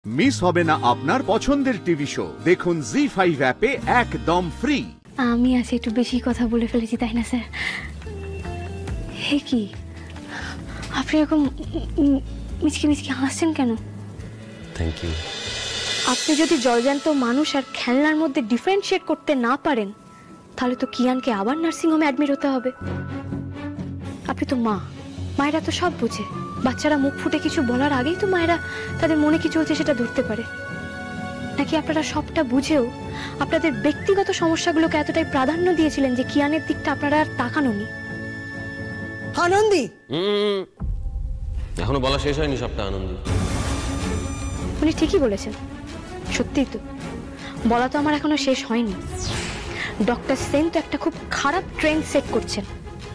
Miss হবে না আপনার পছন্দের টিভি শো, দেখুন জি5 অ্যাপে একদম ফ্রি। আমি আজ একটু বেশি কথা বলে ফেলেছি তাই না স্যার? হে কি আপনি এরকম মিচকি মিচকি হাসছেন কেন? Thank you. আপনি যদি জলজান্ত মানুষ আর খেলনার মধ্যে ডিফারেন্সিয়েট করতে না পারেন তাহলে তো কিয়ানকে আবার নার্সিংহোমে অ্যাডমিট হতে হবে। আপনি তো মা, মায়েরা তো সব বোঝে। বাচ্চারা মুখ ফুটে কিছু বলার আগেই তো মায়েরা তাদের মনে কি চলছে সেটা ধরতে পারে। নাকি আপনারা সবটা বুঝেও আপনাদের ব্যক্তিগত সমস্যাগুলোকে এতটাই প্রাধান্য দিয়েছিলেন যে কিয়ানের দিকটা আপনারা আর তাকানোনি? আনন্দী, এখনো বলা শেষ হয়নি সবটা। আনন্দী উনি ঠিকই বলেছেন, সত্যিই তো বলা তো আমার এখনো শেষ হয়নি। ডক্টর সেন তো একটা খুব খারাপ ট্রেন্ড সেট করছেন,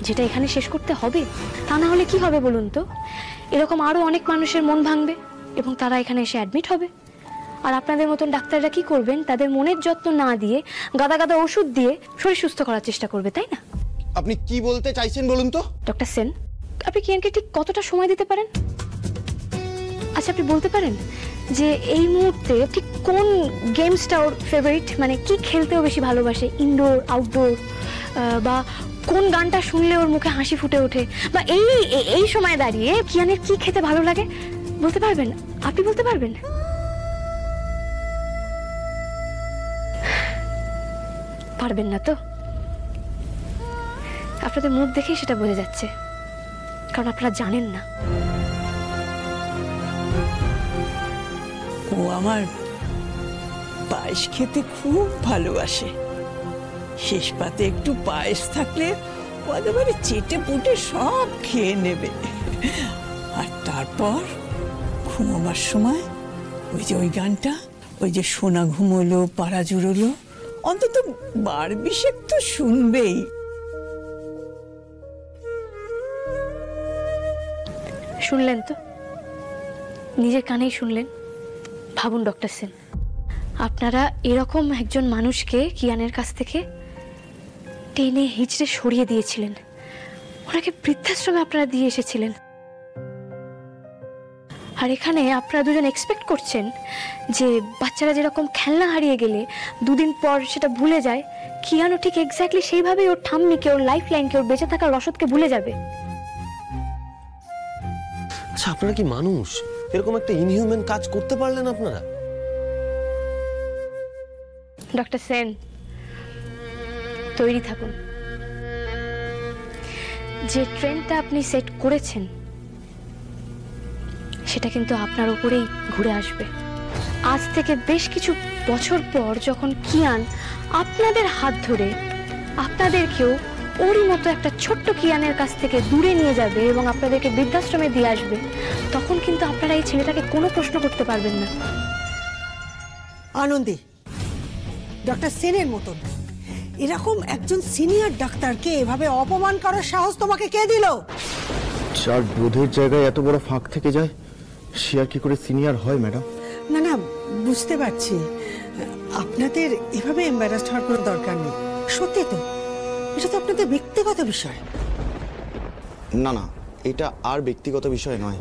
যেটা এখানে শেষ করতে হবে। তা না হলে কি হবে বলুন তো? এরকম আরো অনেক মানুষের মন ভাঙবে এবং তারা এখানে এসে অ্যাডমিট হবে। আর আপনাদের মতন ডাক্তাররা কি করবেন? তাদের মনের যত্ন না দিয়ে গাদা গাদা ওষুধ দিয়ে শরীর সুস্থ করার চেষ্টা করবে, তাই না? আপনি কি বলতে চাইছেন বলুন তো? ডক্টর সেন, আপনি কিয়ানকে ঠিক কতটা সময় দিতে পারেন? আচ্ছা, আপনি বলতে পারেন যে এই মুহূর্তে ঠিক কোন গেমসটা ওর ফেভারিট, মানে কি খেলতেও বেশি ভালোবাসে, ইনডোর আউটডোর, বা কোন গানটা শুনলে ওর মুখে হাসি ফুটে ওঠে, বা এই সময় দাঁড়িয়ে কিয়ানের কি খেতে ভালো লাগে বলতে পারবেন? আপনি বলতে পারবেন? পারবেন না তো? আপনাদের মুখ দেখেই সেটা বোঝা যাচ্ছে, কারণ আপনারা জানেন না। ও আমার পায়েস খেতে খুব ভালোবাসে। শেষ পাতে একটু পায়েস থাকলে ও একেবারে চেটে পুটে সব খেয়ে নেবে। আর তারপর ঘুমোবার সময় ওই গানটা, ওই যে সোনা ঘুমোলো পাড়া জুড়োলো, অন্তত 12 তো শুনবেই। শুনলেন তো, নিজের কানেই শুনলেন। ভাবুন ডক্টর সেন, আপনারা এরকম একজন মানুষকে কিয়ানের কাছ থেকে টেনে হিঁচড়ে সরিয়ে দিয়েছিলেন, ওনাকে বৃদ্ধাশ্রমে আপনারা দিয়ে এসেছিলেন। আর এখানে আপনারা দুজন এক্সপেক্ট করছেন যে বাচ্চারা যেরকম খেলনা হারিয়ে গেলে দুদিন পর সেটা ভুলে যায়, কিয়ানও ঠিক এক্স্যাক্টলি সেইভাবেই ওর ঠাম্মিকে, ওর লাইফ লাইনকে, ওর বেঁচে থাকার রসদকে ভুলে যাবে। আচ্ছা, আপনারা কি মানুষ? এরকম একটা ইনহিউম্যান কাজ করতে পারলেন আপনারা? ডক্টর সেন, তৈরি থাকুন। যে ট্রেন্ডটা আপনি সেট করেছেন সেটা কিন্তু আপনার উপরেই ঘুরে আসবে। আজ থেকে বেশ কিছু বছর পর যখন কিয়ান আপনাদের হাত ধরে আপনাদেরকেও ওরই মতো একটা ছোট্ট কিয়ানের কাছ থেকে দূরে নিয়ে যাবে এবং আপনাদেরকে বৃদ্ধাশ্রমে দিয়ে আসবে, তখন কিন্তু আপনারা এই ছেলেটাকে কোনো প্রশ্ন করতে পারবেন না। আনন্দী, ডক্টর সেনের মতন এরকম একজন সিনিয়র ডাক্তারকে এভাবে অপমান করার সাহস তোমাকে কে দিল? যার বোধের জায়গায় এত বড় ফাঁক থেকে যায় সে আর কি করে সিনিয়র হয় ম্যাডাম? না না, বুঝতে পারছি আপনাদের এভাবে এম্বারাসড হওয়ার কোনো দরকার নেই। সত্যি তো, এটা তো আপনাদের ব্যক্তিগত বিষয়। না না, এটা আর ব্যক্তিগত বিষয় নয়।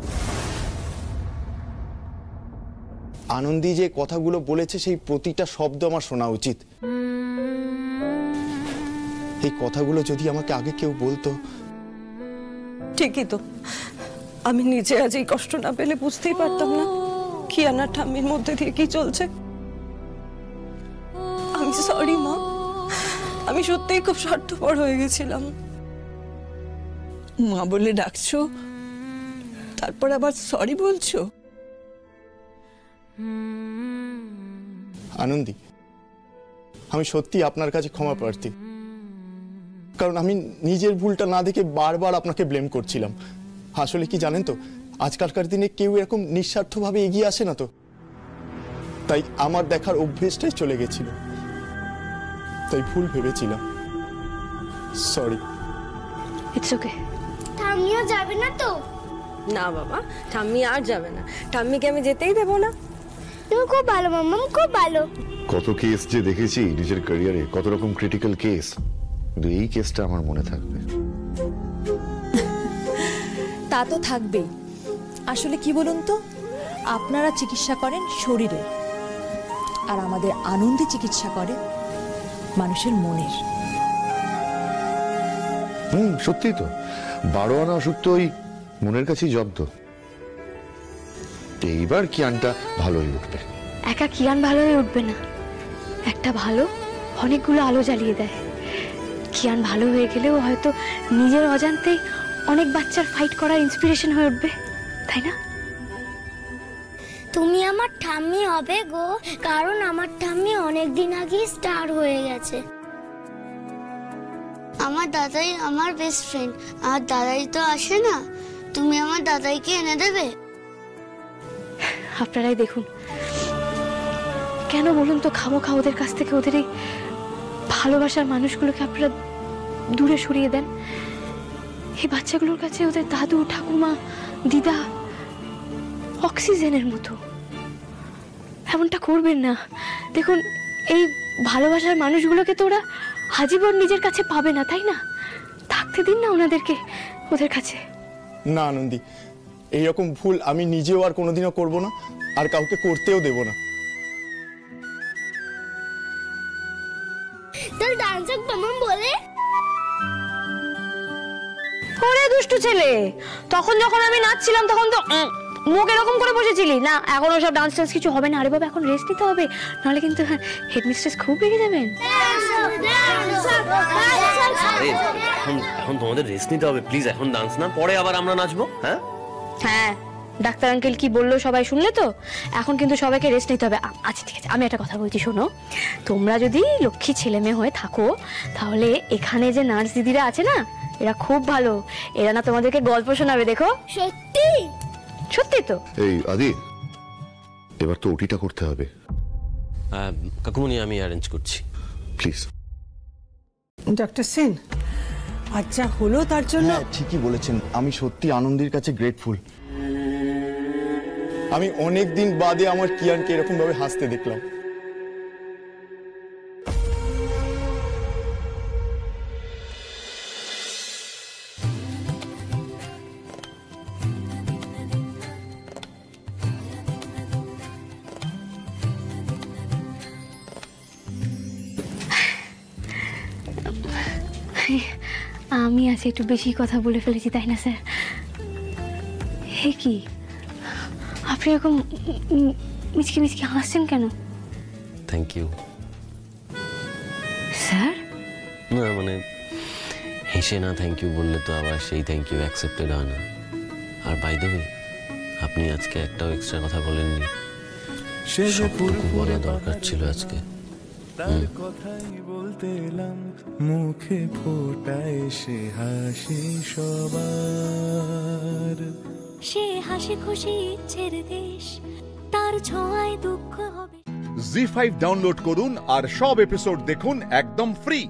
আনন্দী যে কথাগুলো বলেছে সেই প্রতিটা শব্দ আমার শোনা উচিত। এই কথাগুলো যদি আমাকে আগে কেউ বলতো। ঠিকই তো, আমি নিজে আজ এই কষ্ট না পেলে বুঝতেই পারতাম না কিয়ানা ঠাম্মির মধ্যে দিয়ে কি চলছে। আমি সরি মা, আমি সত্যিই খুব স্বার্থপর হয়ে গেছিলাম। মা বলে ডাকছো, তারপর আবার সরি বলছো? আনন্দী, আমি সত্যি আপনার কাছে ক্ষমা প্রার্থী, কারণ আমি নিজের ভুলটা না দেখে বারবার আপনাকে ব্লেম করছিলাম। আসলে কি জানেন তো, আজকালকার দিনে কেউ এরকম নিঃস্বার্থভাবে এগিয়ে আসে না তো, তাই আমার দেখার অভ্যেসটাই চলে গেছিল, তাই ভুল ভেবেছিলাম। সরি। It's okay. ঠাম্মিও যাবে না তো? না বাবা, ঠাম্মি আর যাবে না। ঠাম্মিকে আমি যেতেই দেবো না। তুমি খুব ভালো মাম্মা, খুব ভালো। কত কেস যে দেখেছি নিজের ক্যারিয়ারে, কত রকম ক্রিটিক্যাল কেস, কিন্তু এই কেসটা আমার মনে থাকবে। তা তো থাকবেই। আসলে কি বলুন তো, আপনারা চিকিৎসা করেন শরীরের, আর আমাদের আনন্দে চিকিৎসা করে মানুষের মনের। সত্যি তো, 12 আনা ওষুধ তো ওই মনের কাছেই জব্দ। এইবার কিয়ানটা ভালোই উঠবে। একা কিয়ান ভালো হয়ে উঠবে না, একটা ভালো অনেকগুলো আলো জ্বালিয়ে দেয়। কিয়ান ভালো হয়ে গেলেও হয়তো নিজের অজান্তেই অনেক বাচ্চার ফাইট করার ইন্সপিরেশন হয়ে উঠবে, তাই না? তুমি আমার ঠাম্মি হবে গো, কারণ আমার ঠাম্মি অনেকদিন আগে স্টার হয়ে গেছে। আমার দাদাই আমার বেস্ট ফ্রেন্ড, আর দাদাই তো আসে না, তুমি আমার দাদাইকে এনে দেবে? আপনারাই দেখুন, কেন বলুন তো খামোখা ওদের কাছ থেকে ওদের এই ভালোবাসার মানুষগুলোকে আপনারা দূরে সরিয়ে দেন। এই বাচ্চাগুলোর কাছে ওদের দাদু, ঠাকুমা, দিদা অক্সিজেনের মতো। এমনটা করবেন না। দেখুন, এই ভালোবাসার মানুষগুলোকে তো ওরা আজীবন নিজের কাছে পাবে না, তাই না? থাকতে দিন না ওনাদেরকে ওদের কাছে। না আনন্দী, এইরকম ভুল আমি নিজেও আর কোনোদিনও করব না, আর কাউকে করতেও দেব না। তাহলে ডান্স মামাম বলে। ওরে দুষ্টু ছেলে, তখন যখন আমি নাচছিলাম তখন তো মুখ এরকম করে বসেছিলি না। এখন ওসব ডান্স টান্স কিছু হবে না। আরে বাবা, এখন রেস্ট নিতে হবে, নাহলে কিন্তু হেডমিস্ট্রেস খুব রেগে যাবেন। এখন তোমাদের রেস্ট নিতে হবে প্লিজ। এখন ডান্স না, পরে আবার আমরা নাচবো। হ্যাঁ হ্যাঁ, ডাক্তার আঙ্কেল কি বললো সবাই শুনলে তো? এখন কিন্তু সবাইকে রেস্ট নিতে হবে। আচ্ছা ঠিক আছে, আমি একটা কথা বলছি, শোনো। তোমরা যদি লক্ষ্মী ছেলে মেয়ে হয়ে থাকো, তাহলে এখানে যে নার্স দিদিরা আছে না, এরা খুব ভালো। এরা না তোমাদেরকে গল্প শোনাবে, দেখো। সত্যি? সত্যি তো। এই আদি, এবার তো ওটিটা করতে হবে। কাকুমনি, আমি অ্যারেঞ্জ করছি, প্লিজ। ডক্টর সেন, আজ যা হলো তার জন্য। ঠিকই বলেছেন, আমি সত্যি আনন্দীর কাছে গ্রেটফুল। আমি অনেক দিন বাদে আমার কিয়ানকে এরকম ভাবে হাসতে দেখলাম। আমি আজ একটু বেশি কথা বলে ফেলেছি, তাই না স্যার? হে কি, আপনি এরকম মিচকি মিচকি হাসছেন কেন? Thank you. স্যার? না মানে, হেসে না থ্যাংক ইউ বললে তো আবার সেই থ্যাংক ইউ অ্যাকসেপ্টেড হয় না। আর বাই দ্য ওয়ে, আপনি আজকে একটাও এক্সট্রা কথা বলেননি, সবটুকু বলা দরকার ছিল আজকে। তার কথাই বলতে এলাম, মুখে ফোটায় সে হাসি সবার। সে হাসি খুশি ইচ্ছের দেশ, তার ছোঁয়ায় দুঃখ হবে। জি5 ডাউনলোড করুন আর সব এপিসোড দেখুন একদম ফ্রি।